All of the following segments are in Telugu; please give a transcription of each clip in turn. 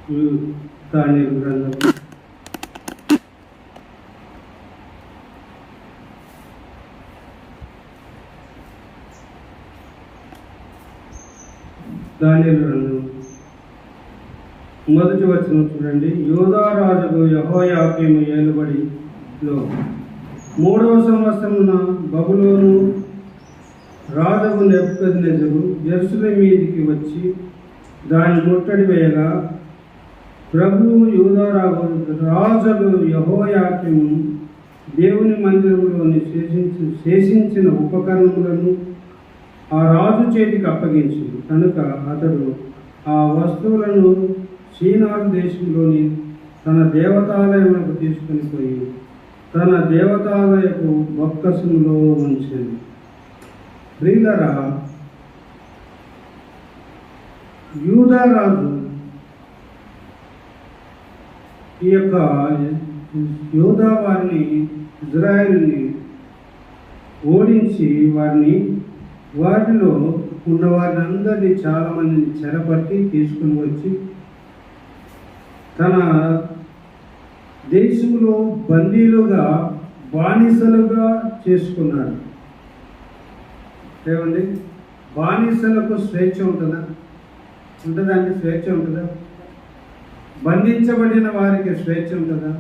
దానియేలు గ్రంథం మొదటి వచనం చూడండి. యూదా రాజుకు యెహోయాకీము ఏలుబడిలో 3వ సంవత్సరమున బబులోను రాజుకు నెబుకద్నెజరు యెరూషలేము మీదికి వచ్చి దాన్ని ముట్టడి వేయగా ప్రభువు యూదా రాజుకు యెహోయాకీము దేవుని మందిరంలోని శేషించిన ఉపకరణములను ఆ రాజు చేతికి అప్పగించింది కనుక అతడు ఆ వస్తువులను షీనారు దేశంలోని తన దేవతాలయములకు తీసుకుని పోయి తన దేవతాలయపు బొక్కసములో ఉంచింది. ప్రియులరా, యూదా రాజు ఈ యొక్క యూదా వారిని ఇజ్రాయేలుని ఓడించి వారిలో ఉన్న వారిని అందరినీ చాలామందిని చెరపట్టి తీసుకుని వచ్చి తన దేశంలో బందీలుగా బానిసలుగా చేసుకున్నాడు. ఏమండి, బానిసలకు స్వేచ్ఛ ఉంటుందా? ఉంటుందండి. స్వేచ్ఛ ఉంటుందా? బంధించబడిన వారికి స్వేచ్ఛ ఉంటుందా?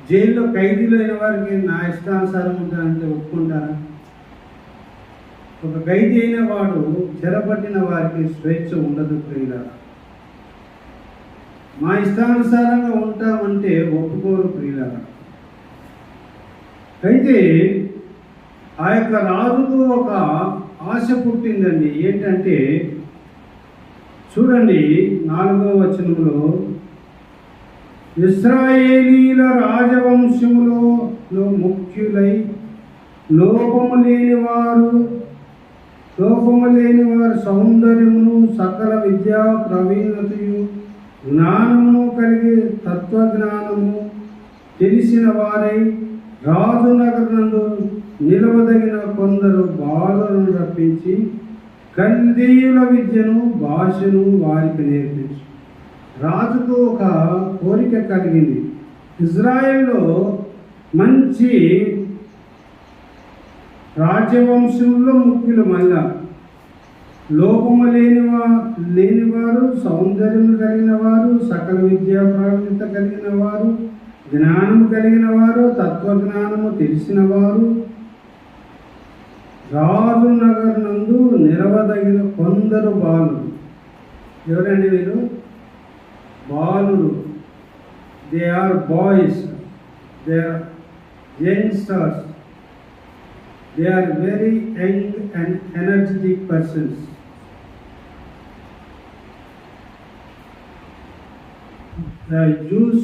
జైల్లో ఖైదీలు అయిన వారికి నా ఇష్టానుసారం ఉంటుందంటే ఒప్పుకుంటారా? ఒక ఖైదీ అయిన వాడు చెరపట్టిన వారికి స్వేచ్ఛ ఉండదు. ప్రియులారా, మా ఇష్టానుసారంగా ఉంటామంటే ఒప్పుకోరు. ప్రియులారా, అయితే ఆ యొక్క రాజుకు ఒక ఆశ పుట్టిందండి. ఏంటంటే చూడండి, 4వ వచనంలో ఇశ్రాయేలీల రాజవంశములో ముఖ్యులై లోపము లేని వారు సౌందర్యమును సకల విద్యా ప్రవీణతయు జ్ఞానమును కలిగి తత్వజ్ఞానము తెలిసిన వారై రాజు నగరనందు నిలవదగిన కొందరు బాలులను రప్పించి కల్దీయుల విద్యను భాషను వారికి నేర్పించు. రాజుకు ఒక కోరిక కలిగింది. ఇజ్రాయెల్లో మంచి రాజ్యవంశంలో ముఖ్యులు మళ్ళా లోపము లేనివారు సౌందర్యం కలిగిన వారు సకల విద్యా ప్రావీణ్యత కలిగిన వారు జ్ఞానము కలిగిన వారు తత్వజ్ఞానము తెలిసిన వారు రాజు నగర్ నందు నిలవదగిన కొందరు బాలురు. ఎవరండి వీరు? బాలురు. They are boys, they are youngsters, they are very young and energetic persons. The Jews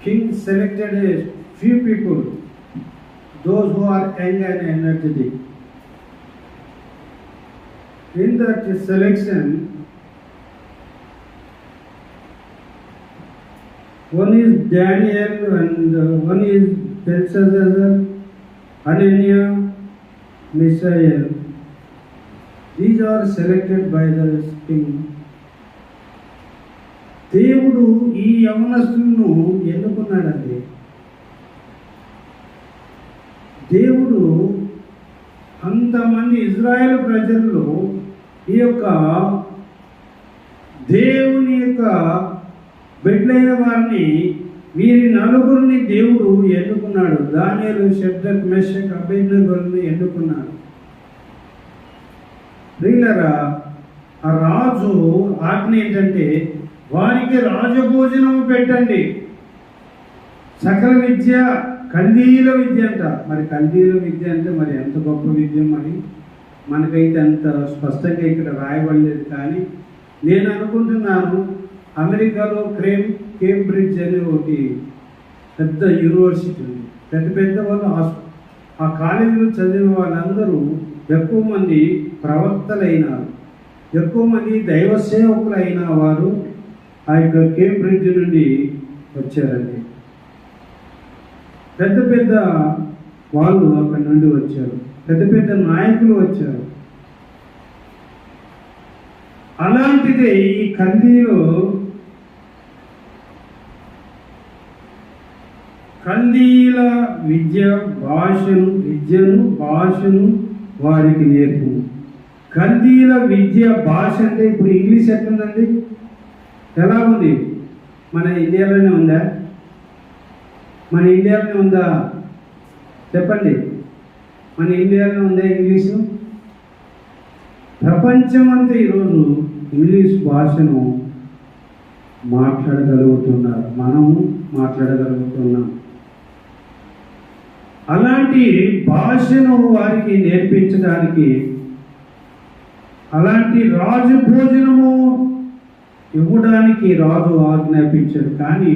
king selected a few people, those who are young and energetic. In that selection, one is Daniel and one is Belshazzar, Hananiah, Mishael. These are selected by the king. దేవుడు ఈ యవనస్తులను ఎన్నుకున్నాడండి. దేవుడు అంతమంది ఇజ్రాయెల్ ప్రజల్లో ఈ యొక్క దేవుని యొక్క బిడ్డలైన వారిని వీరి నలుగురిని దేవుడు ఎన్నుకున్నాడు. దానియేలు, షద్రక్, మెషక్, అబేద్నెగోలను ఎన్నుకున్నాడు. ప్రియులారా, ఆ రాజు ఆజ్ఞ ఏంటంటే వారికి రాజభోజనము పెట్టండి. సకల విద్య, కల్దీయుల విద్య అంట. మరి కల్దీయుల విద్య అంటే మరి ఎంత గొప్ప విద్య! మరి మనకైతే అంత స్పష్టంగా ఇక్కడ రాయబడలేదు. కానీ నేను అనుకుంటున్నాను, అమెరికాలో కేంబ్రిడ్జ్ అనే ఒకటి పెద్ద యూనివర్సిటీ ఉంది. పెద్ద వాళ్ళు ఆ కాలేజీలో చదివిన వాళ్ళందరూ ఎక్కువ మంది ప్రవక్తలైనారు, ఎక్కువ మంది దైవ సేవకులు అయిన వారు ఆ యొక్క కేంబ్రిడ్జ్ నుండి వచ్చారండి. పెద్ద వాళ్ళు అక్కడి నుండి వచ్చారు, పెద్ద నాయకులు వచ్చారు. అలాంటిదే ఈ కల్దీలో కల్దీల విద్యను భాషను వారికి నేర్పు. కల్దీల భాష అంటే ఇప్పుడు ఇంగ్లీష్ ఎట్లుందండి? ఎలా ఉంది? మన ఇండియాలోనే ఉందా? మన ఇండియాలోనే ఉందా? చెప్పండి, మన ఇండియాలో ఉందా ఇంగ్లీషు? ప్రపంచమంతా ఈరోజు ఇంగ్లీష్ భాషను మాట్లాడగలుగుతున్నారు, మనం మాట్లాడగలుగుతున్నాం. అలాంటి భాషను వారికి నేర్పించడానికి, అలాంటి రాజు భోజనము ఇవ్వడానికి రాజు ఆజ్ఞాపించాడు. కానీ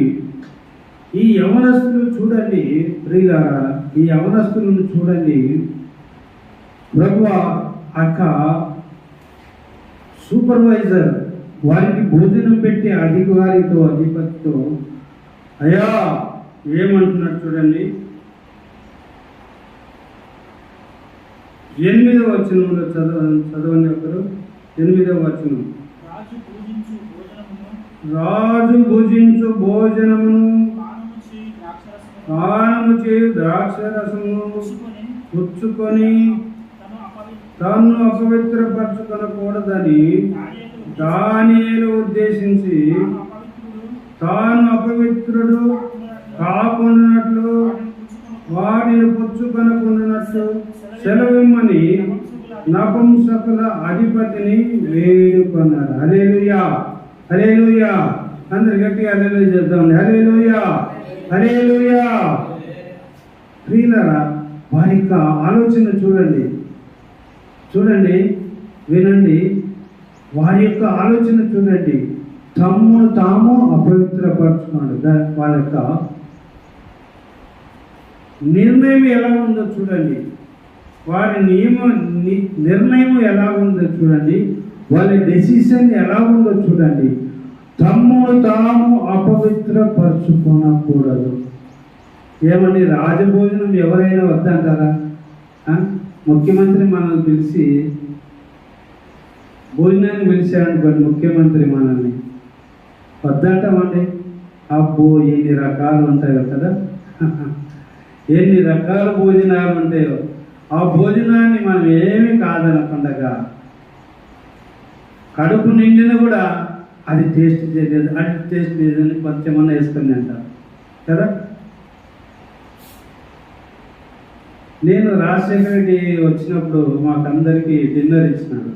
ఈ యవనస్తులు చూడండి ప్రియులారా, ఈ యవనస్తులను చూడండి. ప్రభువా అక్క సూపర్వైజర్ వారికి భోజనం పెట్టే అధిపతితో అయ్యా ఏమంటున్నాడు చూడండి. 8వ వచనంలో చదవండి ఒకరు. 8వ వచనం, రాజు భుజించు భోజనమును పానము చేయు ద్రాక్షరసమును పుచ్చుకొని తన్ను అపవిత్రపరచుకొనకూడదని దానియేలు ఉద్దేశించి తాను అపవిత్రుడు కాకుండానట్లు వాటిని పుచ్చుకొనకుండానట్లు సెలవిమ్మని నపుంసకుల అధిపతిని వేడుకొన్నారు. హల్లెలూయా, హల్లెలూయా. అందరు గట్టిగా హల్లెలూయా చేద్దాం. హల్లెలూయా, హల్లెలూయా. ప్రియులారా, వారి యొక్క ఆలోచన చూడండి, వినండి. వారి యొక్క ఆలోచన చూడండి. తమ్మును తాము అపవిత్రపరుచుకున్నాడు. వాళ్ళ యొక్క నిర్ణయం ఎలా ఉందో చూడండి. వారి నిర్ణయం ఎలా ఉందో చూడండి. వాళ్ళ డెసిషన్ ఎలా ఉందో చూడండి. తమ్మును తాము అపవిత్రపరచుకోనకూడదు. ఏమండి, రాజభోజనం ఎవరైనా వద్దంటారా? ముఖ్యమంత్రి మనల్ని పిలిచి భోజనాన్ని పిలిచాడనుకోండి, ముఖ్యమంత్రి మనల్ని వద్దంటామండి. అబ్బో ఎన్ని రకాలు ఉంటాయో కదా, ఎన్ని రకాల భోజనాలు ఉంటాయో. ఆ భోజనాన్ని మనం ఏమీ కాదనకుండా కడుపు నిండిన కూడా అది టేస్ట్ చేయలేదు, అది టేస్ట్ లేదని కొంచెమన్నా వేసుకొని అంటారు కదా. నేను రాజశేఖర రెడ్డి వచ్చినప్పుడు మాకందరికీ డిన్నర్ ఇచ్చినాడు.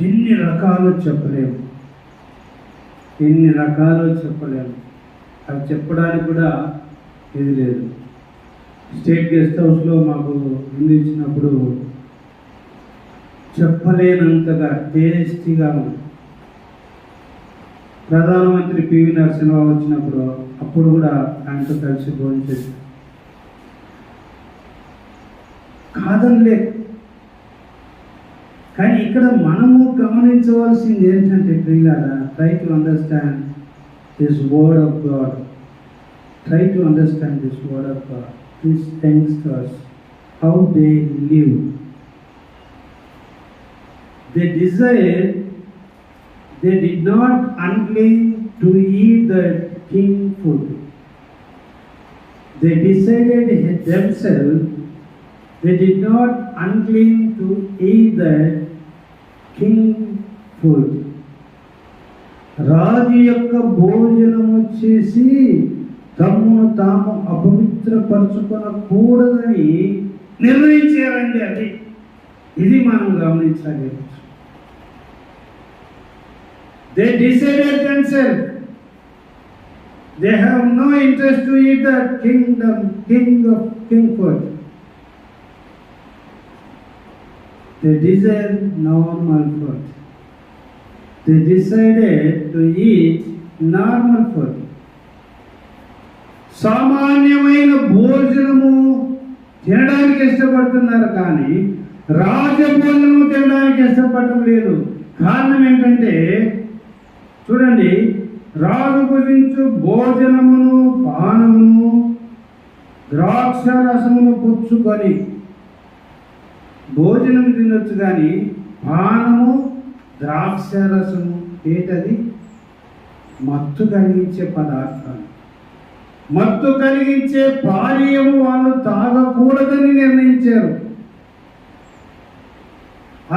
ఎన్ని రకాలు చెప్పలేము, అవి చెప్పడానికి కూడా ఇది లేదు. స్టేట్ గెస్ట్ హౌస్లో మాకు ముందు ఇచ్చినప్పుడు చెప్పలేనంతగా టేస్టీగా ఉంది. ప్రధానమంత్రి పివి నరసింహరావు వచ్చినప్పుడు అప్పుడు కూడా ఆయనతో కలిసి భోజనం చేశారు. కాదనిలే, కానీ ఇక్కడ మనము గమనించవలసింది ఏంటంటే ప్రియులారా, try to understand this word of God. These youngsters, how they live. They did not unclean to eat the king food. They decided themselves, they did not unclean to eat the king food. రాజు యొక్క భోజనము చేసి తమ్మును తాము అపవిత్రపరచుకొనకూడదని నిర్ణయించారండి. ఇది మనం గమనించాలి. They decided themselves. They have no interest to eat the king food. They desire normal food. They decided to eat normal food. సామాన్యమైన భోజనము తినడానికి ఇష్టపడుతున్నారు, కానీ రాజభోజనము తినడానికి ఇష్టపడటం లేదు. కారణం ఏంటంటే చూడండి, రాజు భుజించు భోజనమును పానమును ద్రాక్ష రసమును పుచ్చుకొని, భోజనం తినొచ్చు కానీ పానము ద్రాక్ష రసము ఏంటది? మత్తు కలిగించే పదార్థాలు, మత్తు కలిగించే పానీయము వాళ్ళు తాగకూడదని నిర్ణయించారు.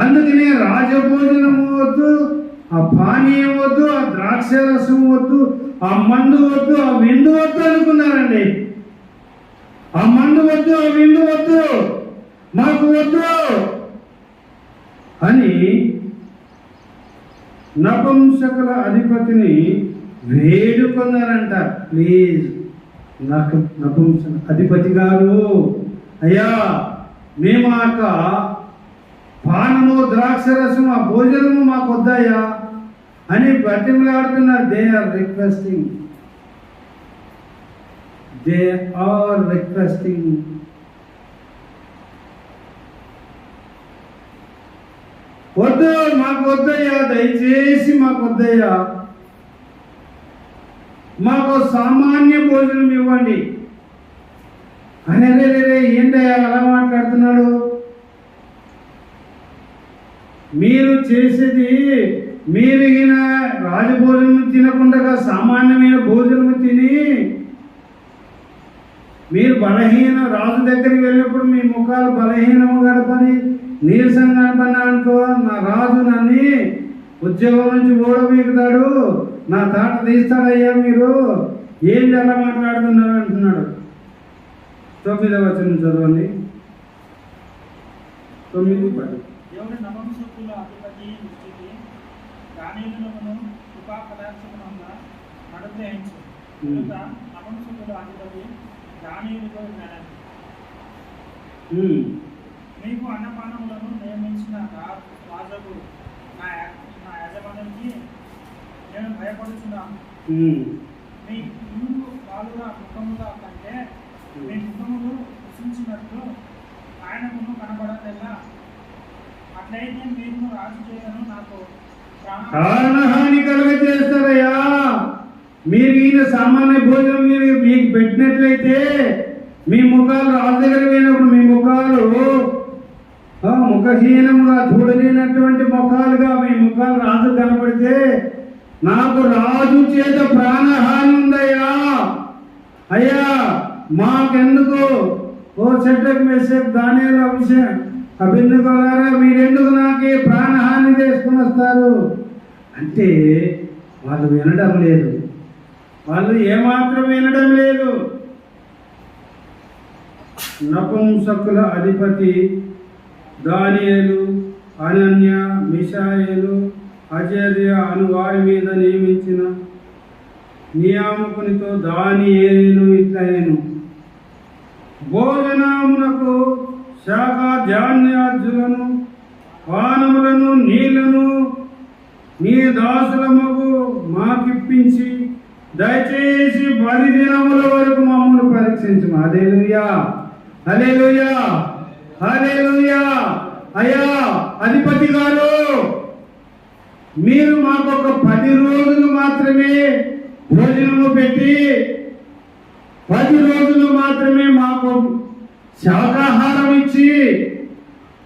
అందుకనే రాజభోజనము వద్దు, ఆ పానీయం వద్దు, ఆ ద్రాక్ష రసం వద్దు, ఆ మందు వద్దు, ఆ విందు వద్దు అనుకున్నారండి. ఆ మందు వద్దు, ఆ విందు వద్దు, మాకు వద్దు అని నపుంసకుల అధిపతిని వేడుకున్నారంట. ప్లీజ్ నాకు నపుంసక అధిపతి గారు, అయ్యా మేము ఆ పానము ద్రాక్షరసం ఆ భోజనము మాకు వద్దాయా అని బతిమలాడుతున్నారు. They are requesting, they are requesting. వద్దు, మాకు వద్దయ్యా, దయచేసి మాకు వద్దయ్యా, మాకు సామాన్య భోజనం ఇవ్వండి అని. రే ఏంటయ్యా అలా మాట్లాడుతున్నాడు? మీరు చేసేది, మీరు ఈయన రాజభోజనం తినకుండా సామాన్యమైన భోజనం తిని మీరు బలహీన రాజు దగ్గరికి వెళ్ళినప్పుడు మీ ముఖాలు బలహీనము గడపని నీరసంగా కనపడినా అనుకో, నా రాజు నన్ను ఉద్యోగం నుంచి ఓడబీకుతాడు, నా తాట తీస్తాడయ్యా, మీరు ఏంటి అలా మాట్లాడుతున్నారు అంటున్నాడు. 9వ వచనం చదవండి. 9:10. దేవుడు నపుంసకుల అధిపతి దృష్టికి దానియేలును కృపా కటాక్షమునంగా అనుగ్రహించు. కనుక నపుంసకుల అధిపతి దానియేలుతో వినను. మీకు అన్నపానములను నియమించిన రాజుకు నా యజమానికి నేను భయపడుతున్నాను. మీ ఇల్లు పాలుగా ముఖముల కంటే మీ ముఖములు కృషించినట్లు ఆయనకు కనబడటల్లా. అట్లయితే మీరు రాజు చేయను నాకు ప్రాణహాని కలుగజేస్తారయ్యా. మీరు ఈయన సామాన్య భోజనం మీరు మీకు పెట్టినట్లయితే మీ ముఖాలు రాజు దగ్గర పోయినప్పుడు మీ ముఖాలు ముఖహీనంగా చూడలేనటువంటి ముఖాలుగా మీ ముఖాలు రాజు కనపడితే నాకు రాజు చేత ప్రాణహాని ఉందయ్యా. అయ్యా మాకెందుకు? ఓ చెడ్డకు మెసేజ్ దానియేలు అభిషేకం అభినందనలారా, మీరెందుకు నాకే ప్రాణహాని చేసుకుని వస్తారు అంటే వాళ్ళు వినడం లేదు, వాళ్ళు ఏమాత్రం వినడం లేదు. నపుంసకుల అధిపతి దానియేలు, అనన్య, మిషాయేలు, అజర్య అను వారి మీద నియమించిన నియామకునితో దానియేలు ఇట్లనేను, భోజనమునకు శాఖ ధాన్యార్జులను పానములను నీళ్లను నీ దాసులమగు మాకిప్పించి దయచేసి 10 దినముల వరకు మమ్మల్ని పరీక్షించు. హల్లెలూయా, హల్లెలూయా, హల్లెలూయా. అయ్యా అధిపతి గారు, మీరు మాకు ఒక 10 రోజులు మాత్రమే భోజనము పెట్టి 10 రోజులు మాత్రమే మాకు శాకాహారం ఇచ్చి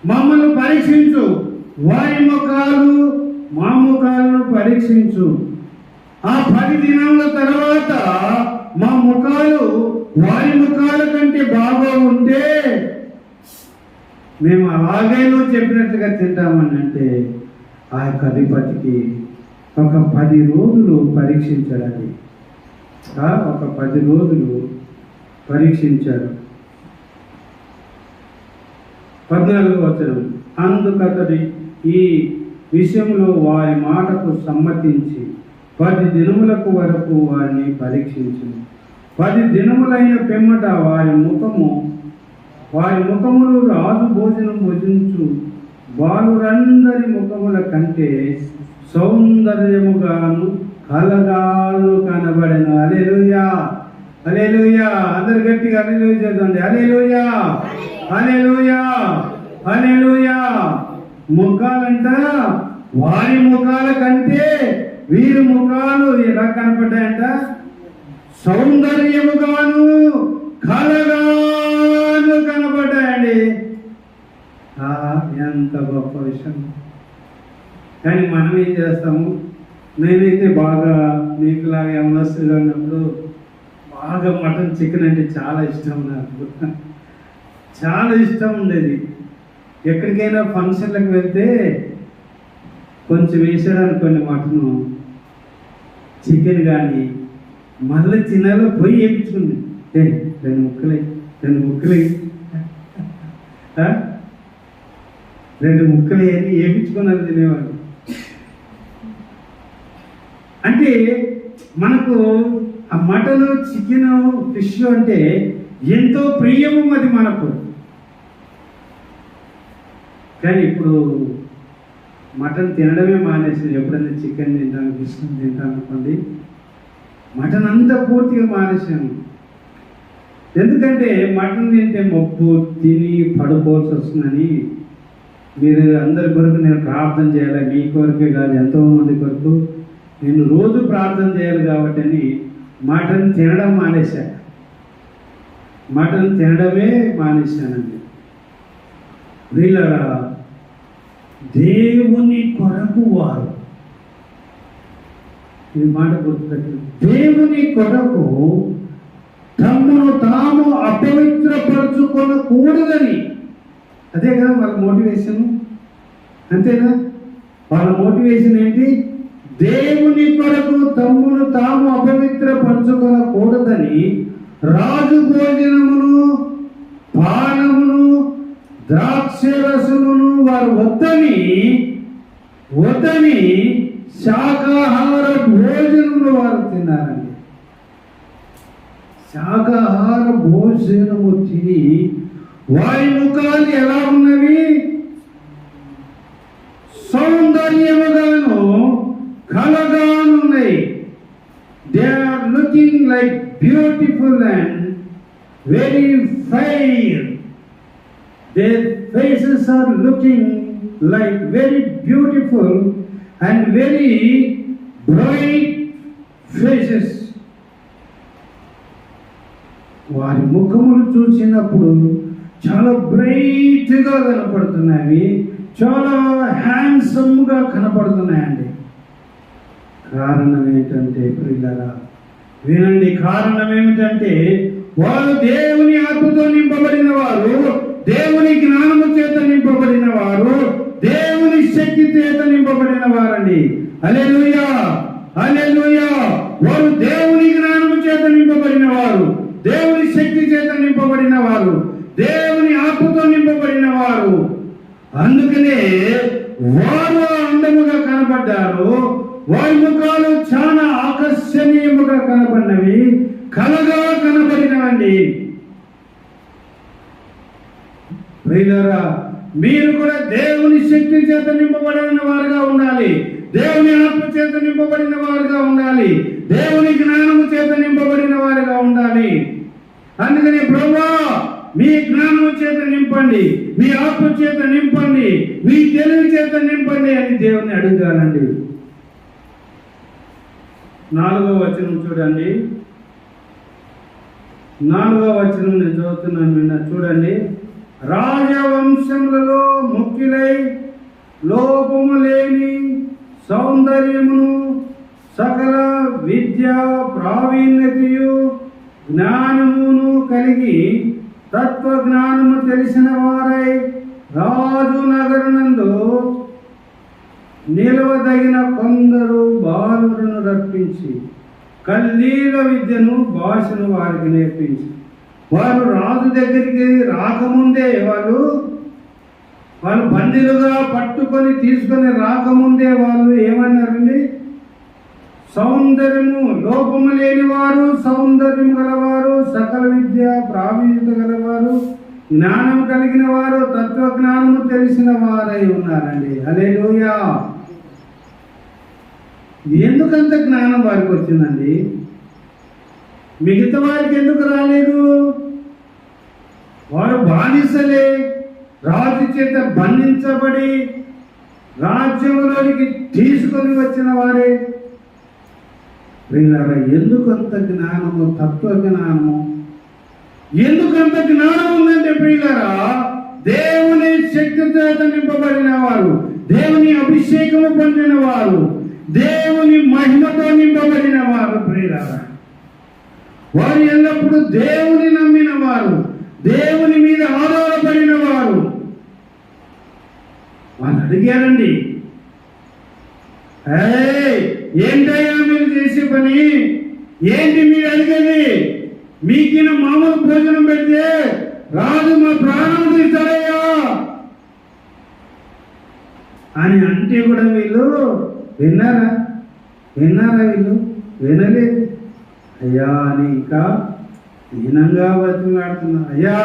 మమ్మల్ని పరీక్షించు. వారి ముఖాలు మా ముఖాలను పరీక్షించు. ఆ 10 దినాల తర్వాత మా ముఖాలు వారి ముఖాల కంటే బాగా ఉంటే మేము అలాగే నువ్వు చెప్పినట్టుగా తింటామని అంటే ఆ యొక్క అధిపతికి ఒక 10 రోజులు పరీక్షించాలని, ఒక 10 రోజులు పరీక్షించారు. 14వ వచనం, అందుకతడి ఈ విషయంలో వారి మాటకు సమ్మతించి 10 దినములకు వరకు వారిని పరీక్షించింది. 10 దినములైన పిమ్మట వారి ముఖములు రాజు భోజనం భుజించు బాలురందరి ముఖముల కంటే సౌందర్యముగాను కలగాను కనబడిన. హల్లెలూయా, హల్లెలూయా. అందరు గట్టిగా హల్లెలూయా చేద్దండి. హల్లెలూయా, హల్లెలూయా, హల్లెలూయా. ముఖాలంట వారి ముఖాల కంటే వీరి ముఖాలు ఎలా కనపడ్డాయంట? సౌందర్యముగాను కలగాను కనపడ్డాయండి. ఎంత గొప్ప విషయం. కానీ మనం ఏం చేస్తాము? నేనైతే బాగా మీకులాగా యమనస్తుగా ఉన్నప్పుడు బాగా మటన్ చికెన్ అంటే చాలా ఇష్టం నాకు. చాలా ఇష్టం ఉండేది. ఎక్కడికైనా ఫంక్షన్లకు వెళ్తే కొంచెం వేసాడనుకోండి మటను చికెన్ కానీ మళ్ళీ తినాలో పోయి వేయించుకుంది. రెండు ముక్కలే రెండు ముక్కలే అని వేయించుకున్నారు తినేవాడు. అంటే మనకు ఆ మటను చికెన్ ఫిష్ అంటే ఎంతో ప్రియము అది మనకు. కానీ ఇప్పుడు మటన్ తినడమే మానేసింది. ఎప్పుడైనా చికెన్ తింటాను, ఫిష్ తింటాను అనుకోండి, మటన్ అంతా పూర్తిగా మానేసాను. ఎందుకంటే మటన్ తింటే మొప్పు తిని పడుకోవాల్సి వస్తుందని. మీరు అందరి కొరకు నేను ప్రార్థన చేయాలి, మీ కొరకే కాదు ఎంతోమంది కొరకు నేను రోజు ప్రార్థన చేయాలి కాబట్టి అని మటన్ తినడం మానేశాను. మటన్ తినడమే మానేశానండి. వీళ్ళరా దేవుని కొరకు వారు, ఈ మాట గుర్తుపెట్టి, దేవుని కొరకు తమను తాము అపవిత్రపరచుకోకూడదని. అదే కదా వాళ్ళ మోటివేషన్. అంతేనా? వాళ్ళ మోటివేషన్ ఏంటి? దేవుని కొరకు తమ్మును తాము అపవిత్రపరచుకోకూడదని రాజు భోజనమును పానమును ద్రాక్షరసమును వారు వద్దని శాకాహార భోజనములు వారు తిన్నారండి. శాకాహార భోజనము తిని వారి ముఖాలు ఎలా ఉన్నవి? సౌందర్యముగాను కలగానున్నాయి. They are looking like beautiful and very fair. Their faces are looking like very beautiful and very bright faces. వారి ముఖములు చూసినప్పుడు చాలా బ్రైట్గా కనపడుతున్నాయి, చాలా హ్యాండ్సమ్గా కనపడుతున్నాయండి. కారణం ఏంటంటే ప్రియులారా వినండి, కారణం ఏమిటంటే వారు దేవుని ఆత్మతో నింపబడిన వారు, దేవుని జ్ఞానము చేత నింపబడిన వారు, దేవుని శక్తి చేత నింపబడిన వారండి. హల్లెలూయా, హల్లెలూయా. వారు దేవుని జ్ఞానము చేత నింపబడిన వారు, దేవుని శక్తి చేత నింపబడిన వారు, దేవుని ఆత్మతో నింపబడిన వారు. అందుకనే వారు అందముగా కనబడ్డారు. వారి ముఖాలు చాలా ఆకర్షణీయముగా కనబడినవి, కలగా కనబడినవండి. ప్రియులారా, మీరు కూడా దేవుని శక్తి చేత నింపబడిన వారుగా ఉండాలి, దేవుని ఆత్మ చేత నింపబడిన వారుగా ఉండాలి, దేవుని జ్ఞానము చేత నింపబడిన వారుగా ఉండాలి. అందుకని ప్రభువా మీ జ్ఞానము చేత నింపండి, మీ ఆత్మ చేత నింపండి, మీ తెలివి చేత నింపండి అని దేవుని అడుగాలండి. 4వ వచనం చూడండి. 4వ వచనం నేను చదువుతున్నాను, నిన్న చూడండి. రాజవంశములలో ముఖ్యులై లోపము లేని సౌందర్యమును సకల విద్య ప్రావీణ్యతయు జ్ఞానమును కలిగి తత్వజ్ఞానము తెలిసిన వారై రాజు నగరనందు నిలవదగిన కొందరు బాలులను రప్పించి కల్దీల విద్యను భాషను వారికి నేర్పించి, వారు రాజు దగ్గరికి రాకముందే వాళ్ళు బందీలుగా పట్టుకొని తీసుకొని రాకముందే వాళ్ళు ఏమన్నారండి? సౌందర్యము లోపము లేని వారు, సౌందర్యము గలవారు, సకల విద్య ప్రావీణ్యత గలవారు, జ్ఞానం కలిగిన వారు, తత్వజ్ఞానము తెలిసిన వారై ఉన్నారండి. హల్లెలూయా. ఎందుకంత జ్ఞానం వారికి వచ్చిందండి? మిగతా వారికి ఎందుకు రాలేదు? వారు బానిసలే, రాజు చేత బంధించబడి రాజ్యంలోనికి తీసుకొని వచ్చిన వారే. వీళ్ళ ఎందుకంత జ్ఞానము, తత్వజ్ఞానము ఎందుకంత జ్ఞానం ఉందంటే ప్రియులారా, దేవుని శక్తి చేత నింపబడిన వారు, దేవుని అభిషేకము పొందిన వారు, దేవుని ప్రియులారా. వారు ఎల్లప్పుడూ దేవుని నమ్మిన వారు, దేవుని మీద ఆధారపడిన వారు. వాళ్ళు అడిగారండి, ఏంటయ్యా మీరు చేసే పని, ఏంటి మీరు అడిగేది? మీకిన మామూలు భోజనం పెడితే రాజు మా ప్రాణం తీస్తారయ్యా అని అంటే కూడా వీళ్ళు విన్నారా? వీళ్ళు వినలేదు. అయ్యా అని ఇంకా దీనంగా బతిమాడుతున్నారు. అయ్యా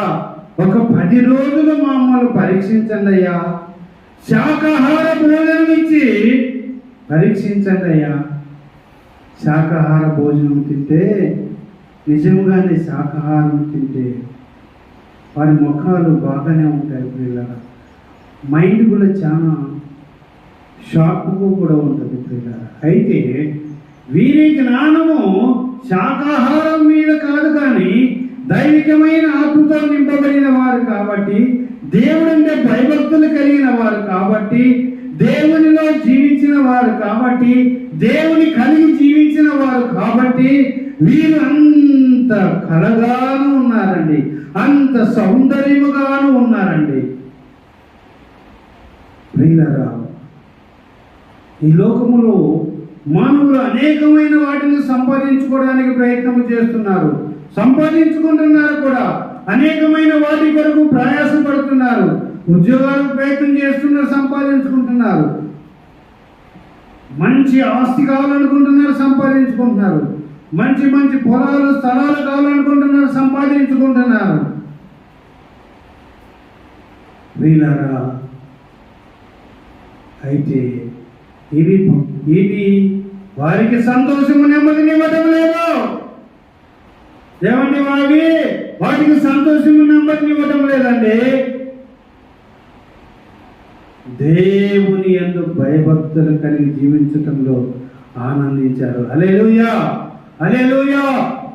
ఒక 10 రోజులు మమ్మల్ని పరీక్షించండి అయ్యా, శాకాహార భోజనం ఇచ్చి పరీక్షించండి అయ్యా. శాకాహార భోజనం తింటే, నిజంగానే శాకాహారం తింటే వారి ముఖాలు బాగానే ఉంటాయి పిల్లలు. మైండ్ కూడా చాలా షార్ప్గా కూడా ఉంటుంది పిల్లలు. అయితే వీరి జ్ఞానము శాకాహారం మీద కాదు, కానీ దైవికమైన ఆత్మతో నింపబడిన వారు కాబట్టి, దేవుడంటే భయభక్తులు కలిగిన వారు కాబట్టి, దేవునిలో జీవించిన వారు కాబట్టి, దేవుని కలిగి జీవించిన వారు కాబట్టి వీరు అంత కలగాను ఉన్నారండి, అంత సౌందర్యముగాను ఉన్నారండి. ప్రియులారా, ఈ లోకములో మానవులు అనేకమైన వాటిని సంపాదించుకోవడానికి ప్రయత్నం చేస్తున్నారు, సంపాదించుకుంటున్నారు కూడా. అనేకమైన వాటి కొరకు ప్రయాసపడుతున్నారు, ఉద్యోగాలకు ప్రయత్నం చేస్తున్నారు, సంపాదించుకుంటున్నారు. మంచి ఆస్తి కావాలనుకుంటున్నారు, సంపాదించుకుంటున్నారు. మంచి మంచి పొలాలు, స్థలాలు కావాలనుకుంటున్నారు, సంపాదించుకుంటున్నారు. వీళ్ళారా, అయితే ఇవి వారికి సంతోషము నెమ్మదిని ఇవ్వటం లేదు. ఏమండి, వాటికి సంతోషము నెమ్మదిని ఇవ్వటం లేదండి. దేవుని యందు భయభక్తులు కలిగి జీవించటంలో ఆనందించారు. హల్లెలూయా, హల్లెలూయా.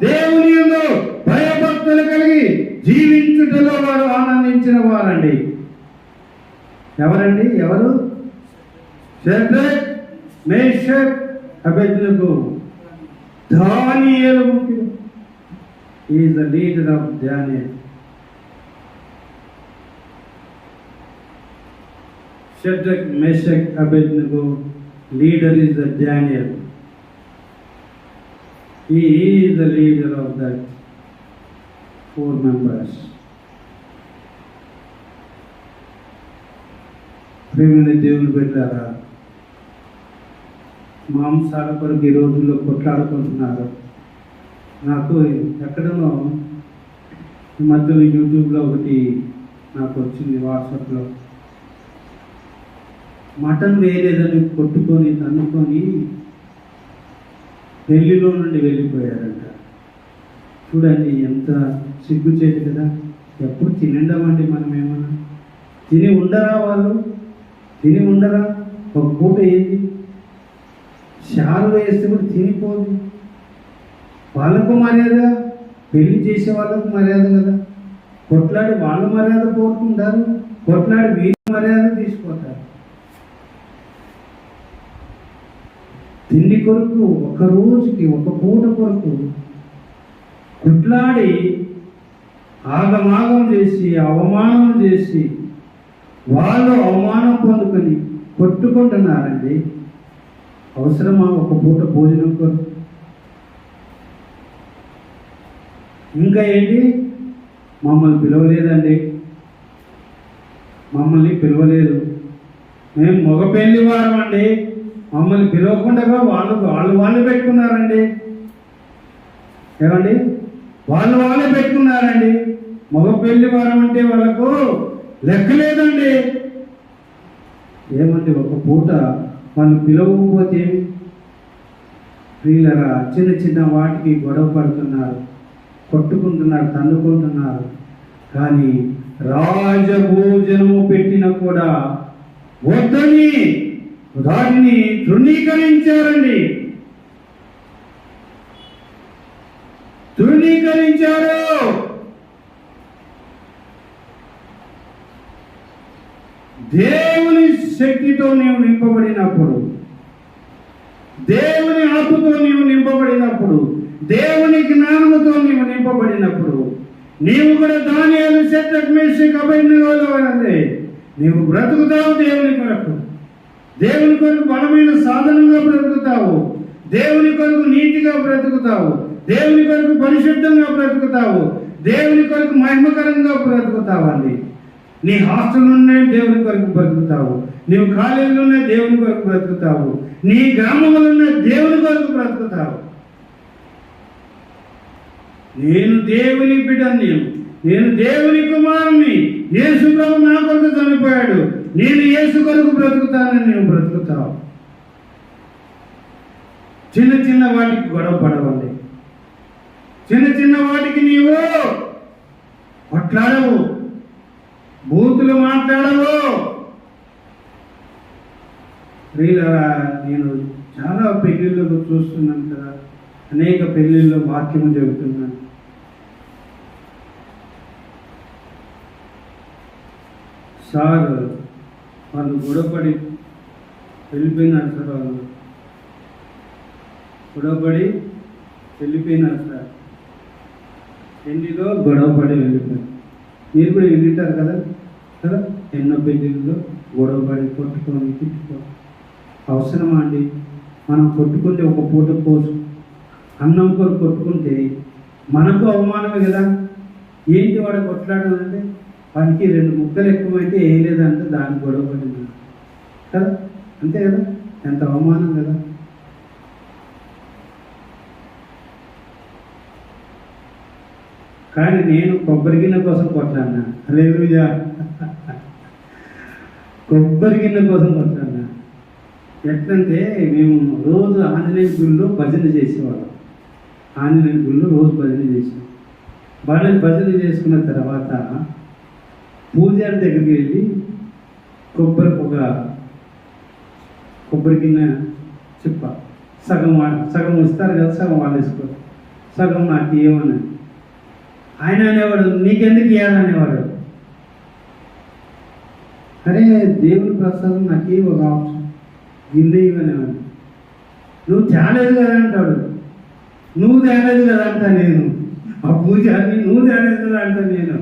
దేవుని యందు భయభక్తులు కలిగి జీవించుటలో వారు ఆనందించిన వారండి. ఎవరండి? ఎవరు? షడ్రక్, మేషక్, అబేద్నెగో. దానియేలు ముఖ్యుడు. He is the leader of Daniel. Shadrach, Meshach, Abednego, leader is the Daniel. He is the leader of that 4 members. ప్రేమైన దేవుని బిడ్డలారా, మాంసాల కొరకు ఈ రోజుల్లో కొట్లాడుకుంటున్నారు. నాకు ఎక్కడనో ఈ మధ్యలో యూట్యూబ్లో ఒకటి నాకు వచ్చింది, వాట్సాప్లో. మటన్ వేయలేదని కొట్టుకొని తన్నుకొని పెళ్లిలో నుండి వెళ్ళిపోయారంట. చూడండి ఎంత సిగ్గుచేటు కదా. ఎప్పుడు తినండమండి మనం, ఏమన్నా తిని ఉండరా? వాళ్ళు తిని ఉండరా? ఒక పూట ఏంది, షాలు వేస్తే కూడా తినిపోదు. వాళ్ళకు మర్యాద, పెళ్లి చేసే వాళ్ళకు మర్యాద కదా. కొట్లాడి వాళ్ళు మర్యాద పోతుంటారు, కొట్లాడి వీళ్ళు మర్యాద తీసిపోతారు. తిండి కొరకు, ఒక రోజుకి ఒక పూట కొరకు కొట్లాడి ఆగమాగం చేసి, అవమానం చేసి, వాళ్ళు అవమానం పొందుకొని కొట్టుకుంటున్నారండి. అవసరమా ఒక పూట భోజనం కొరకు? ఇంకా ఏంటి, మమ్మల్ని పిలవలేదండి, మమ్మల్ని పిలవలేదు, మేము మగ పెళ్లి వారం అండి, మమ్మల్ని పిలవకుండా వాళ్ళు పెట్టుకున్నారండి. ఏమండి, వాళ్ళే పెట్టుకున్నారండి. మగ పెళ్లి వారం అంటే వాళ్ళకు లెక్కలేదండి. ఏమండి, ఒక పూట వాళ్ళు పిలవకపోతే వీళ్ళరా చిన్న చిన్న వాటికి గొడవ పడుతున్నారు, కొట్టుకుంటున్నారు, తన్నుకుంటున్నారు. కానీ రాజభోజనము పెట్టిన కూడా వద్దని దానిని తృణీకరించారండి, తృణీకరించారు. దేవుని శక్తితో నీవు నింపబడినప్పుడు, దేవుని ఆత్మతో నీవు నింపబడినప్పుడు దేవుని జ్ఞానముతో నీవు నింపబడినప్పుడు నీవు కూడా దానియేలు, షద్రక్, మేషక్, అబేద్నెగోల వలె నీవు బ్రతుకుతావు. దేవుని కొరకు, దేవుని కొరకు బలమైన సాధనంగా బ్రతుకుతావు. దేవుని కొరకు నీతిగా బ్రతుకుతావు. దేవుని కొరకు పరిశుద్ధంగా బ్రతుకుతావు. దేవుని కొరకు మహిమకరంగా బ్రతుకుతావండి. నీ హాస్టల్లోనే దేవుని కొరకు బ్రతుకుతావు. నీవు కాలేజీలోనే దేవుని కొరకు బ్రతుకుతావు. నీ గ్రామంలోనే దేవుని కొరకు బ్రతుకుతావు. నేను దేవుని బిడ్డని, నేను దేవుని కుమారుని. యేసు ప్రభు నా కొరకు చనిపోయాడు, నేను యేసు కొరకు బ్రతుకుతానని నేను బ్రతుకుతావు. చిన్న చిన్న వాటికి గొడవ పడవండి. చిన్న చిన్న వాటికి నీవు కొట్లాడవు, బూతులు మాట్లాడవు. ప్రియులారా, నేను చాలా పెళ్ళిళ్ళు చూస్తున్నాను కదా, అనేక పెళ్ళిళ్ళు వాక్యము చెబుతున్నాను. సార్ వాళ్ళు గొడవపడి వెళ్ళిపోయినారు సార్. వాళ్ళు గొడవపడి వెళ్ళిపోయినారు సార్. పెళ్ళిలో గొడవపడి వెళ్ళిపోయారు. మీరు కూడా వెళ్ళింటారు కదా కదా, ఎన్నో పెళ్ళిళ్ళలో గొడవపడి కొట్టుకొని తిట్టుకొని. అవసరమా అండి? మనం కొట్టుకుంటే ఒక పూట కోసం అన్నం కొరకు కొట్టుకుంటే మనకు అవమానమే కదా. ఏంటి వాడు కొట్లాడడం అంటే వానికి 2 ముక్కలు ఎక్కువైతే ఏం లేదంటే దానికి గొడవ పడింది కదా, అంతే కదా. ఎంత అవమానం కదా. కానీ నేను కొబ్బరి గిన్నె కోసం కొట్లాడినా. హల్లెలూయా. కొబ్బరి గిన్నె కోసం కొట్లాడినా. ఎట్లంటే మేము రోజు ఆంజనేయ గుళ్ళో భజన చేసేవాళ్ళం. ఆంజనేయ గుళ్ళో రోజు భజన చేసాం. భజన చేసుకున్న తర్వాత పూజారి దగ్గరికి వెళ్ళి కొబ్బరి గిన్నె చెప్ప సగం ఇస్తారు కదా, సగం వాళ్ళు వేసుకోరు, సగం నాకు ఏమని ఆయన అనేవాడు. నీకెందుకు ఇవ్వాలనేవాడు. అరే దేవుని ప్రసాదం నాకు ఒక ఆప్షన్, గిన్నె ఇవ్వనేవాడు. నువ్వు తేలేదు కదా అంటాడు. నువ్వు తేలేదు కదా అంటా నేను. ఆ పూజారిని నువ్వు తేలేదు కదా అంటా నేను.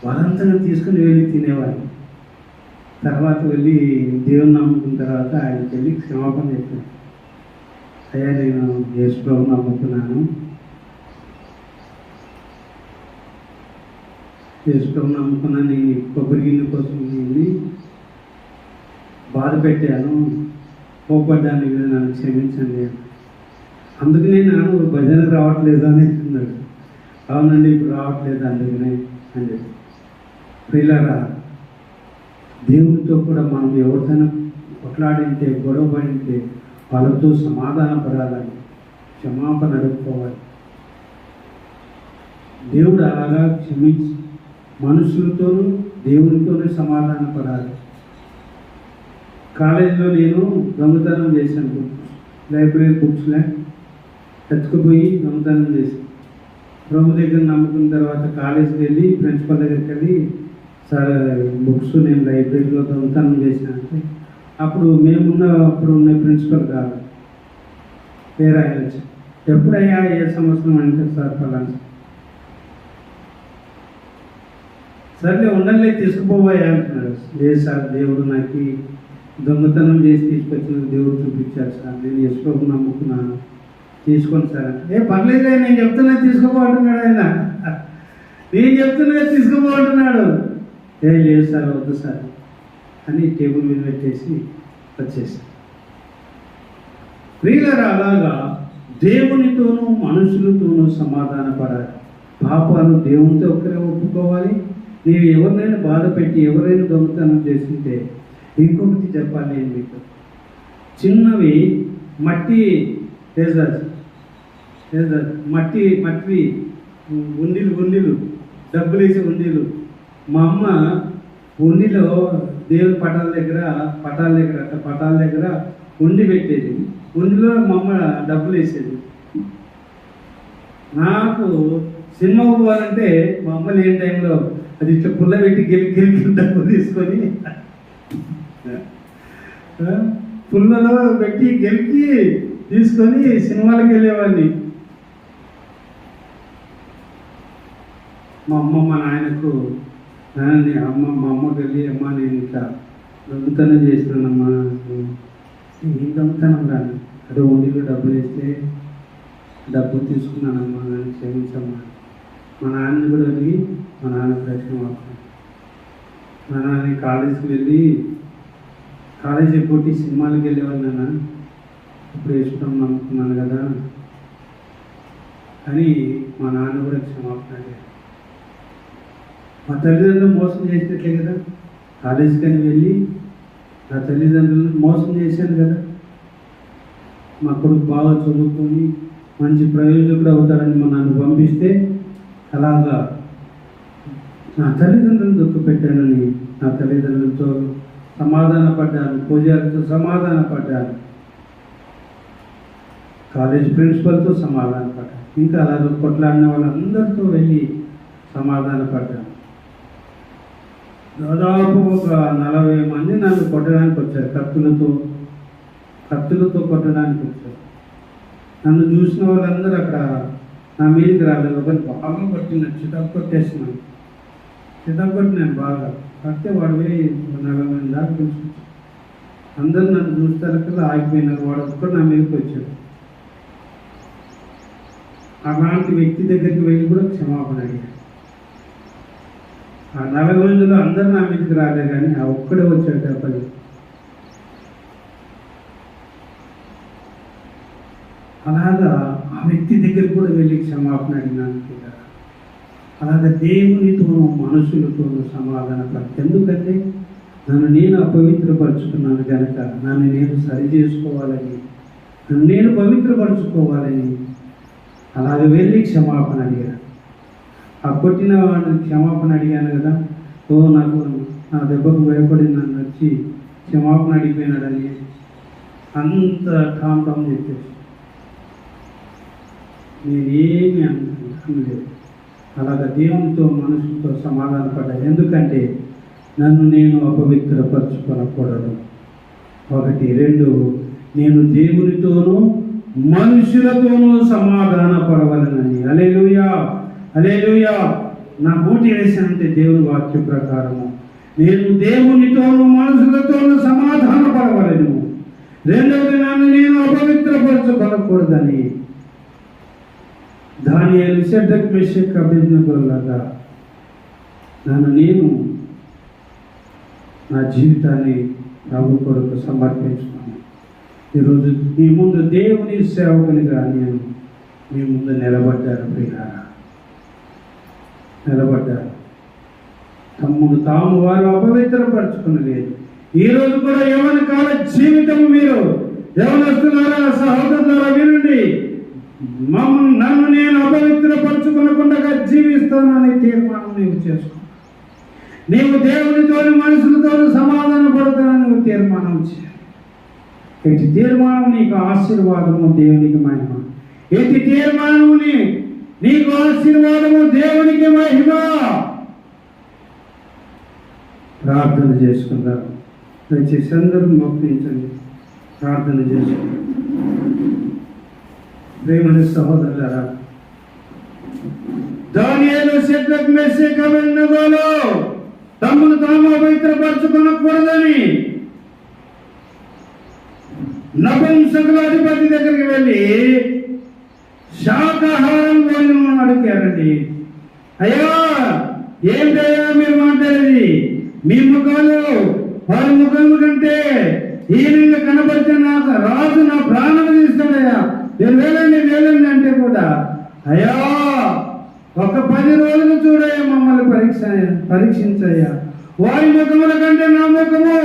బలవంతంగా తీసుకుని వెళ్ళి తినేవాడిని. తర్వాత వెళ్ళి దేవుని నమ్ముకున్న తర్వాత ఆయనకి వెళ్ళి క్షమాపణ చెప్పాను. అయ్యా, నేను యేసు ప్రభువుని నమ్ముకున్నాను, యేసు ప్రభువుని నమ్ముకున్నాను, నేను కొబ్బరి గిన్నె కోసం నేను బాధ పెట్టాను, కోపడ్డాను, నన్ను క్షమించండి. అందుకనే నేను భజనకు రావట్లేదు అని అన్నాడు. అవునండి, ఇప్పుడు రావట్లేదు అందుకనే అని చెప్పి. ప్రియులారా, దేవునితో కూడా మనం ఎవరితోనైనా కొట్లాడింటే, గొడవ పడింటే వాళ్ళతో సమాధాన పడాలని, క్షమాపణ అడుక్కోవాలి. దేవుడు అలాగా క్షమించి మనుషులతోనూ దేవునితోనే సమాధాన పడాలి. కాలేజీలో నేను దొంగతనం చేశాను. లైబ్రరీ బుక్స్లే ఎత్తుకుపోయి దొంగతనం చేశాను. ప్రభు దగ్గర నమ్ముకున్న తర్వాత కాలేజీకి వెళ్ళి ప్రిన్సిపల్ దగ్గరికి వెళ్ళి, సార్ బుక్స్ నేను లైబ్రరీలో దొంగతనం చేసిన అంటే, అప్పుడు అప్పుడు ఉన్న ప్రిన్సిపల్ కాదు, వేరే ఆయన వచ్చి, ఎప్పుడయ్యా ఏ సంవత్సరం అంటే, సార్ ఫలానా. సర్లే ఉండలే తీసుకుపోవాయా అంటున్నాడు. లేదు సార్, దేవుడు నాకు దొంగతనం చేసి తీసుకొచ్చిన దేవుడు చూపించారు సార్, నేను యేసు ప్రభువుని నమ్ముకున్నాను, తీసుకోండి సార్ అంటే. పర్లేదులే, నేను చెప్తున్నా తీసుకోబోతున్నాడు ఆయన. నేను చెప్తున్నా తీసుకోబోతున్నాడు. లేదు సార్, వద్దు సార్ అని టేబుల్ మీద పెట్టేసి వచ్చేసాను. ప్రియులారా, అలాగా దేవునితోనూ మనుషులతోనూ సమాధాన పడాలి. పాపాలు దేవునితో ఒక్కరే ఒప్పుకోవాలి. నీవు ఎవరినైనా బాధ పెట్టి ఎవరైనా దొంగతనం చేస్తుంటే ఇంకొకటి చెప్పాలి నేను మీకు. చిన్నవి మట్టి మట్టి ఉండీలు డబ్బులు వేసే ఉండీలు. మా అమ్మ ఉండిలో దేవుని పటాల దగ్గర ఉండి పెట్టేది. ఉండిలో మా అమ్మ డబ్బులు వేసేది. నాకు సినిమా పోవాలంటే మా అమ్మ లేని టైంలో అది ఇట్లా పుల్ల పెట్టి గెలికి డబ్బులు తీసుకొని పుల్లలో పెట్టి గెలికి తీసుకొని సినిమాలకు వెళ్ళేవాడిని. మా అమ్మ మా నాయనకు మా అమ్మకి వెళ్ళి అమ్మ నేను ఇట్లా దొంగతనం చేసినానమ్మా, ఏం దొంగతనం రాను, అదే ఓన్లీలో డబ్బులు వేస్తే డబ్బులు తీసుకున్నానమ్మా, నన్ను క్షమించమ్మా. మా నాన్నని కూడా వెళ్ళి మా నాన్న ప్రశ్న అవుతాను. మా నాన్న కాలేజీకి వెళ్ళి కాలేజీ కొట్టి సినిమాలకు వెళ్ళేవాళ్ళు నాన్న, ఇప్పుడు ఇష్టం నమ్ముకున్నాను కదా అని మా నాన్న కూడా క్షమాపణ అడిగారు. మా తల్లిదండ్రులు మోసం చేసినట్లే కదా, కాలేజీకి అని వెళ్ళి నా తల్లిదండ్రులను మోసం చేశాను కదా. మా కొడుకు బాగా చదువుకొని మంచి ప్రయోజకుడు అవుతాడని మా నన్ను పంపిస్తే అలాగా నా తల్లిదండ్రులను దుఃఖపెట్టానని నా తల్లిదండ్రులతో సమాధాన పడ్డాను, పూజారితో సమాధాన పడ్డాను, కాలేజ్ ప్రిన్సిపల్తో సమాధాన పడ్డాను, ఇంకా అలాగే కొట్లాడిన వాళ్ళందరితో వెళ్ళి సమాధాన పడ్డాను. దాదాపు ఒక 40 మంది నన్ను కొట్టడానికి వచ్చారు, కత్తులతో కొట్టడానికి వచ్చారు. నన్ను చూసిన వాళ్ళందరూ అక్కడ నా మీదకి రాలేదు. ఒకరు బాగా కొట్టిన చితక్కొట్టేసినాను, చితక్కొట్టినాను బాగా కడితే వాడు 40 మంది దాకా పిలుచుకొచ్చాడు. అందరూ నన్ను చూస్తారు కదా ఆగిపోయినారు, వాడు ఒక్కడు నా మీదకి వచ్చాడు. అలాంటి వ్యక్తి దగ్గరికి వెళ్ళి కూడా క్షమాపణ అడిగాడు. ఆ 40 మందిలో అందరూ నా మీదకి రాలే, కానీ ఆ ఒక్కడే వచ్చాడు డబ్బలు. అలాగా ఆ వ్యక్తి దగ్గర కూడా వెళ్ళి క్షమాపణ అడిగినాను. అలాగే దేవునితోనూ మనుషులతోనూ సమాధాన పడతాను. ఎందుకంటే నన్ను నేను అపవిత్రపరుచుకున్నాను కనుక నన్ను నేను సరి చేసుకోవాలని, నన్ను నేను పవిత్రపరచుకోవాలని అలాగే వెళ్ళి క్షమాపణ అడిగాను. ఆ కొట్టిన వాడిని క్షమాపణ అడిగాను కదా, నాకు నా దెబ్బకు భయపడి నన్ను వచ్చి క్షమాపణ అడిగిపోయినాడని అంత కాంపం చెప్పేసి నేనేమి అనలేదు. అలాగే దేవునితో మనుషులతో సమాధాన పడ్డాను. ఎందుకంటే నన్ను నేను అపవిత్రపరచుకోనకూడదు. 1, 2 నేను దేవునితోనూ మనుషులతోనూ సమాధాన పడవలనని. హల్లెలూయా, హల్లెలూయా. నా మోటివేషన్ దేవుని వాక్య ప్రకారము నేను దేవునితోనూ మనుషులతోనూ సమాధాన పడవలను. 2వది నన్ను నేను అపవిత్రపరచుకోనకూడదని. దానియేలు, షడ్రక్, మెషక్, అబేద్నెగోలాగా నన్ను నేను నా జీవితాన్ని ప్రభు కొరకు సమర్పించుకున్నాను. ఈరోజు మీ ముందు దేవుని సేవకునిగా నేను మీ ముందు నిలబడ్డాను. ప్రియులారా, నిలబడ్డారు. తమ్ముడు తాము వారు అపవిత్రపరచుకునలేదు. ఈరోజు కూడా యవ్వన కాల జీవితం మీరు యవ్వనస్తులారా, సహోదరులారా వినండి. నన్ను నేను అపవిత్రపరచుకునకుండా జీవిస్తానని తీర్మానం నీవు చేసుకో. నీవు దేవునితో మనుషులతో సమాధాన పడతానని నువ్వు తీర్మానం చేయాలి. ఎట్టి తీర్మానం నీకు ఆశీర్వాదము, దేవునికి మహిమ. ఎట్టి తీర్మానము నీకు ఆశీర్వాదము, దేవునికి మహిమ. ప్రార్థన చేసుకుందాం. దయచేసి అందరూ మొక్కించండి, ప్రార్థన చేసుకుందాం. ప్రేమని సహోదరులారా, దానియేలు, షడ్రక్, మెషక్, అబేద్నెగోలు తమను తాము అపవిత్రపరచుకోనకూడదని నపుంసకుల అధిపతి దగ్గరికి వెళ్ళి శాకాహారం భోజనం అడిగారండి. అయ్యా, ఏంటయ్యా మీరు మాట్లాడేది? మీ ముఖాలు వారి ముఖము కంటే హీనంగా కనబడితే నాకు రాజు నా ప్రాణం తీస్తాడయ్యా, నేను వెళ్ళండి అంటే కూడా, అయ్యా ఒక 10 రోజులు చూడయ్యా, మమ్మల్ని పరీక్షించయ్యా. వారి ముఖముల కంటే నా ముఖము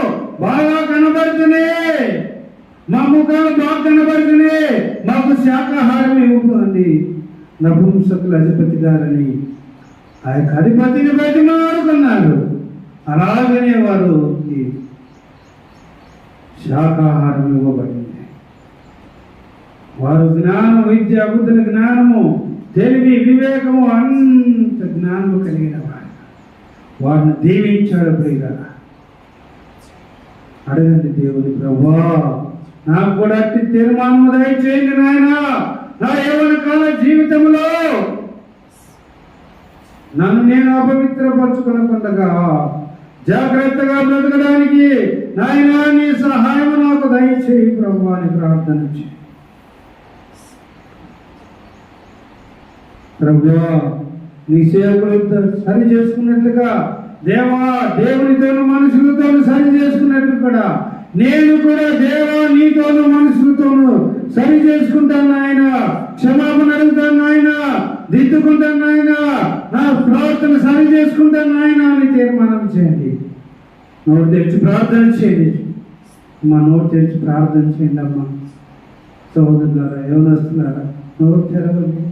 బాగా కనబడుతుంది, మా ముఖాలు బాగా కనబడుతుంది, మాకు శాకాహారం ఇవ్వండి. నపుంసకుల అధిపతి గారని ఆ యొక్క అధిపతిని బతిమాడుకున్నారు. అలాగనే వారు శాకాహారం ఇవ్వబడింది. వారు జ్ఞానం, విద్య, బుద్ధుల జ్ఞానము, తెలివి, వివేకము అంత జ్ఞానము కలిగిన వారిని దీవించాడు. ప్రియులారా, అడగండి దేవుని ప్రభువా నాకు కూడా అట్టి తీర్మానం దయచేయండి నాయన. నా యవ్వన కాల జీవితంలో నన్ను నేను అపవిత్రపరచుకునకుండగా జాగ్రత్తగా బ్రతకడానికి నాయన నీ సహాయం నాకు దయచేయి ప్రభువా అని ప్రార్థన చేయి. ప్రభువా నీ సేవకులతో సరి చేసుకున్నట్లుగా దేవా దేవునితోనూ మనుషులతోనూ సరి చేసుకున్నట్లు కూడా నేను కూడా దేవా నీతోనూ మనుషులతోనూ సరి చేసుకుంటాను ఆయన. క్షమాపణ అడుగుతాను ఆయన, దిద్దుకుంటాను ఆయన, నా ప్రవర్తన సరి చేసుకుంటాను ఆయన అని తీర్మానం చేయండి. నోరు తెరిచి ప్రార్థన చేయండి. మా నోరు తెరిచి ప్రార్థన చేయండి అమ్మా. సహోదరులారా, యవనస్తులారా, నోరు తెరవండి.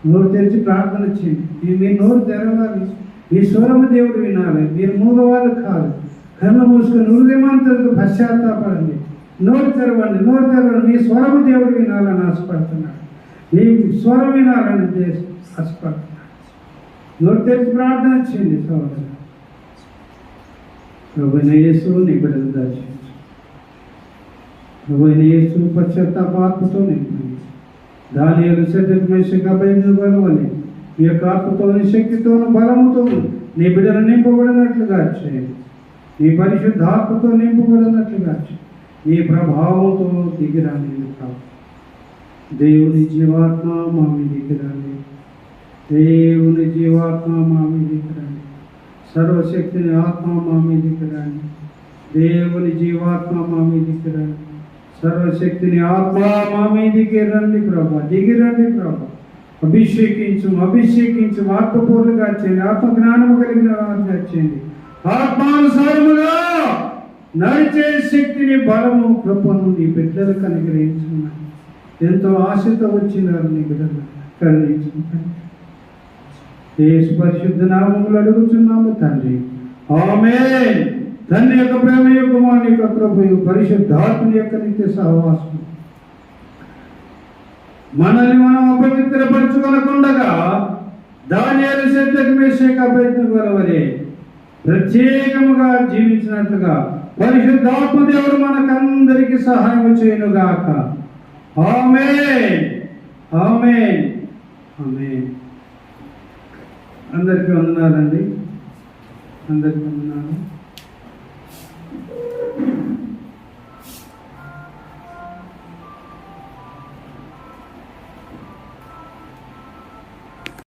నోరు తెరిచి ప్రార్థన చేయండి. మీరు నోరు తెరవాలి. మీ స్వరము దేవుడు వినాలి. మీరు మూగవాళ్ళు కాదు. కన్ను మూసుకొని హృదయమంతటితో పశ్చాత్తాపడండి. నోరు తెరవండి. నోరు తెరవండి. మీ స్వరము దేవుడు వినాలని ఆశపడుతున్నాడు. మీ స్వరం వినాలని ఆశపడుతున్నాడు. నోరు తెరిచి ప్రార్థన చేయండి సహోదరు. ప్రభువైన యేసు నీ బిడ్డలు దర్శించు. ప్రభువైన యేసు పశ్చాత్తాపాత్మతో నింపండి. దానియేలు శద్రకు మేషకు అబేద్నెగోల వలె మీ యొక్క ఆత్మతోను శక్తితోను బలముతోను నీ బిడ్డలు నింపబడినట్లుగా చేయండి. నీ పరిశుద్ధాత్మతో నింపబడినట్లుగా చేయండి. నీ ప్రభావంతో దిగిరాని దేవుని జీవాత్మ మా మీదికి రండి. దేవుని జీవాత్మ మా మీదికి రండి. సర్వశక్తిని ఆత్మ మా మీదికి రండి. దేవుని జీవాత్మ మా మీదికి రండి. సర్వశక్తిని ఆత్మ మా మీదికి రండి ప్రభా. దిగి రండి ప్రభా. అభిషేకించు ఆత్మపూర్ణగా చేయండి. ఆత్మ జ్ఞానము కలిగిన వారిగా చేయండి. ఆత్మానుసారముగా నడిచే శక్తిని బలము కృపను నీ బిడ్డలకు అనుగ్రహించున్నాను. ఎంతో ఆశతో వచ్చినారు నీ బిడ్డలు కరుణించుకుంటాను. యేసు పరిశుద్ధ నామములు అడుగుచున్నాము తండ్రి. ఆమేన్. తండ్రి యొక్క ప్రేమ యొక్క కుమారుని యొక్క కృపయు పరిశుద్ధాత్మని యొక్క నిత్య సహవాసం మనల్ని మనం అపవిత్రపరచుకొనకుండగా దానియేలు శద్రకు మేషకు అబేద్నెగోల వలె ప్రత్యేకముగా జీవించినట్లుగా పరిశుద్ధాత్మ దేవుడు మనకందరికి సహాయం చేయనుగాక. ఆమేన్. ఆమేన్. ఆమేన్. అందరికీ వందనాలండి. అందరికీ వందనాలు.